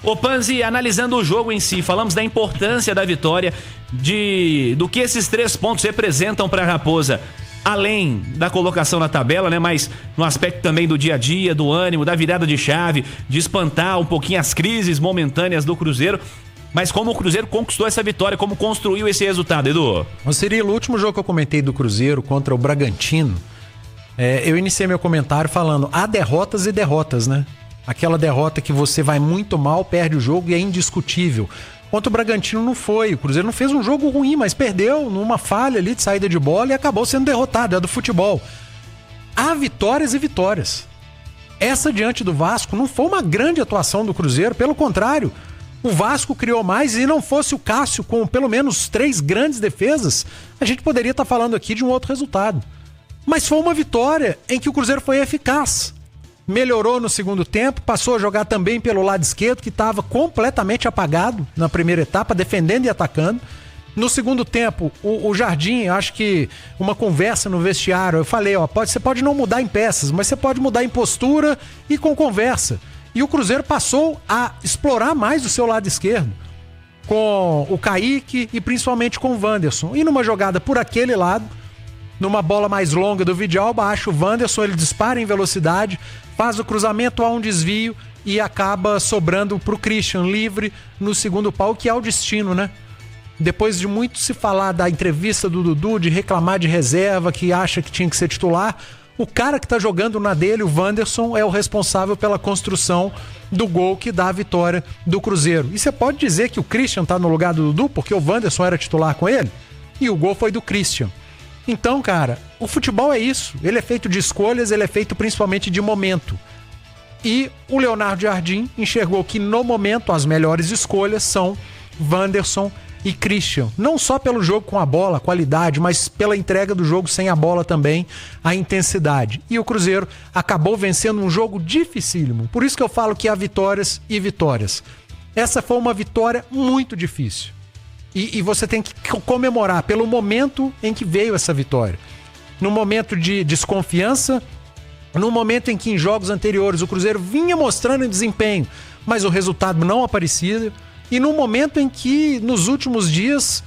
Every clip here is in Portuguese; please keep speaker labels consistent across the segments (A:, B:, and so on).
A: Ô Panzi, analisando o jogo em si, falamos da importância da vitória, do que esses 3 pontos representam para a Raposa, além da colocação na tabela, né? Mas no aspecto também do dia a dia, do ânimo, da virada de chave, de espantar um pouquinho as crises momentâneas do Cruzeiro. Mas como o Cruzeiro conquistou essa vitória, como construiu esse resultado, Edu?
B: Ô Cirilo, o último jogo que eu comentei do Cruzeiro contra o Bragantino, eu iniciei meu comentário falando, há derrotas e derrotas, né? Aquela derrota que você vai muito mal, perde o jogo e é indiscutível. Contra o Bragantino não foi. O Cruzeiro não fez um jogo ruim, mas perdeu numa falha ali de saída de bola e acabou sendo derrotado. É do futebol. Há vitórias e vitórias. Essa diante do Vasco não foi uma grande atuação do Cruzeiro. Pelo contrário, o Vasco criou mais e não fosse o Cássio com pelo menos 3 grandes defesas, a gente poderia estar falando aqui de um outro resultado. Mas foi uma vitória em que o Cruzeiro foi eficaz. Melhorou no segundo tempo, passou a jogar também pelo lado esquerdo, que estava completamente apagado na primeira etapa, defendendo e atacando. No segundo tempo, o Jardim, acho que uma conversa no vestiário, eu falei, você pode não mudar em peças, mas você pode mudar em postura e com conversa. E o Cruzeiro passou a explorar mais o seu lado esquerdo, com o Kaique e principalmente com o Wanderson. E numa jogada por aquele lado, numa bola mais longa do Vidalba, acha o Wanderson, ele dispara em velocidade, faz o cruzamento a um desvio e acaba sobrando pro Christian livre no segundo pau, que é o destino, né? Depois de muito se falar da entrevista do Dudu, de reclamar de reserva, que acha que tinha que ser titular, o cara que tá jogando na dele, o Wanderson, é o responsável pela construção do gol que dá a vitória do Cruzeiro. E você pode dizer que o Christian tá no lugar do Dudu, porque o Wanderson era titular com ele, e o gol foi do Christian. Então, cara, o futebol é isso. Ele é feito de escolhas, ele é feito principalmente de momento. E o Leonardo Jardim enxergou que no momento as melhores escolhas são Wanderson e Christian. Não só pelo jogo com a bola, a qualidade, mas pela entrega do jogo sem a bola também, a intensidade. E o Cruzeiro acabou vencendo um jogo dificílimo. Por isso que eu falo que há vitórias e vitórias. Essa foi uma vitória muito difícil. E você tem que comemorar pelo momento em que veio essa vitória. No momento de desconfiança, no momento em que em jogos anteriores o Cruzeiro vinha mostrando desempenho, mas o resultado não aparecia, e no momento em que nos últimos dias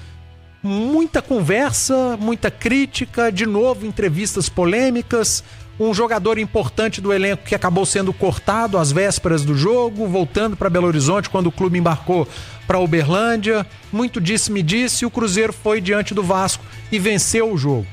B: muita conversa, muita crítica, de novo entrevistas polêmicas, um jogador importante do elenco que acabou sendo cortado às vésperas do jogo, voltando para Belo Horizonte quando o clube embarcou para Uberlândia. Muito disse-me-disse, o Cruzeiro foi diante do Vasco e venceu o jogo.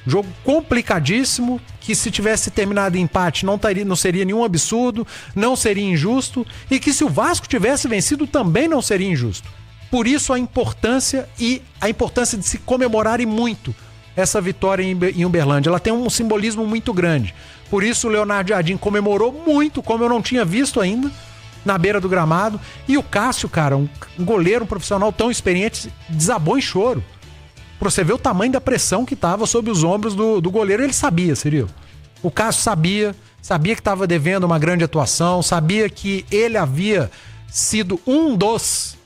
B: Jogo complicadíssimo, que se tivesse terminado em empate não seria nenhum absurdo, não seria injusto, e que se o Vasco tivesse vencido também não seria injusto. Por isso a importância de se comemorar e muito essa vitória em Uberlândia. Ela tem um simbolismo muito grande. Por isso o Leonardo Jardim comemorou muito, como eu não tinha visto ainda, na beira do gramado. E o Cássio, cara, um goleiro, um profissional tão experiente, desabou em choro. Pra você ver o tamanho da pressão que estava sobre os ombros do goleiro. Ele sabia, Cirilo. O Cássio sabia que estava devendo uma grande atuação, sabia que ele havia sido um dos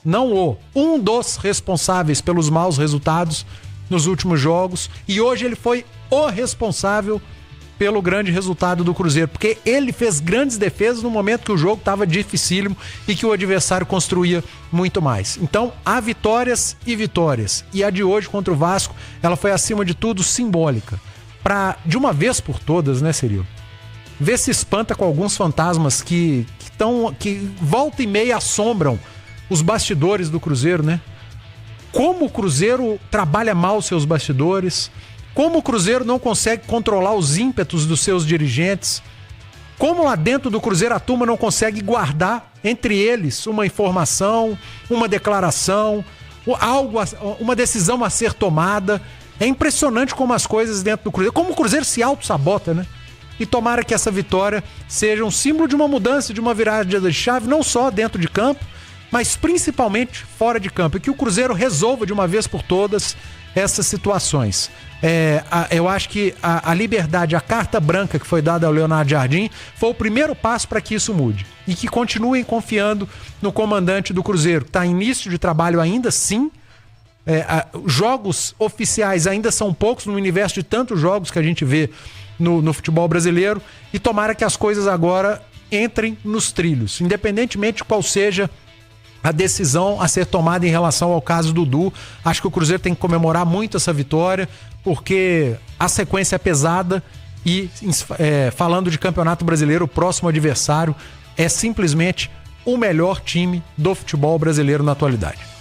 B: responsáveis pelos maus resultados nos últimos jogos, e hoje ele foi o responsável pelo grande resultado do Cruzeiro, porque ele fez grandes defesas no momento que o jogo estava dificílimo e que o adversário construía muito mais. Então, há vitórias e vitórias, e a de hoje contra o Vasco, ela foi acima de tudo simbólica, para de uma vez por todas, né, Cirilo, ver se espanta com alguns fantasmas que volta e meia assombram os bastidores do Cruzeiro, né? Como o Cruzeiro trabalha mal seus bastidores, como o Cruzeiro não consegue controlar os ímpetos dos seus dirigentes, como lá dentro do Cruzeiro a turma não consegue guardar entre eles uma informação, uma declaração, uma decisão a ser tomada. É impressionante como as coisas dentro do Cruzeiro, como o Cruzeiro se auto-sabota, né? E tomara que essa vitória seja um símbolo de uma mudança, de uma virada de chave, não só dentro de campo, mas principalmente fora de campo, e que o Cruzeiro resolva de uma vez por todas essas situações. Eu acho que a liberdade, a carta branca que foi dada ao Leonardo Jardim foi o primeiro passo para que isso mude, e que continuem confiando no comandante do Cruzeiro, que está em início de trabalho ainda, sim. Jogos oficiais ainda são poucos no universo de tantos jogos que a gente vê no futebol brasileiro, e tomara que as coisas agora entrem nos trilhos, independentemente de qual seja a decisão a ser tomada em relação ao caso Dudu. Acho que o Cruzeiro tem que comemorar muito essa vitória, porque a sequência é pesada e, falando de Campeonato Brasileiro, o próximo adversário é simplesmente o melhor time do futebol brasileiro na atualidade.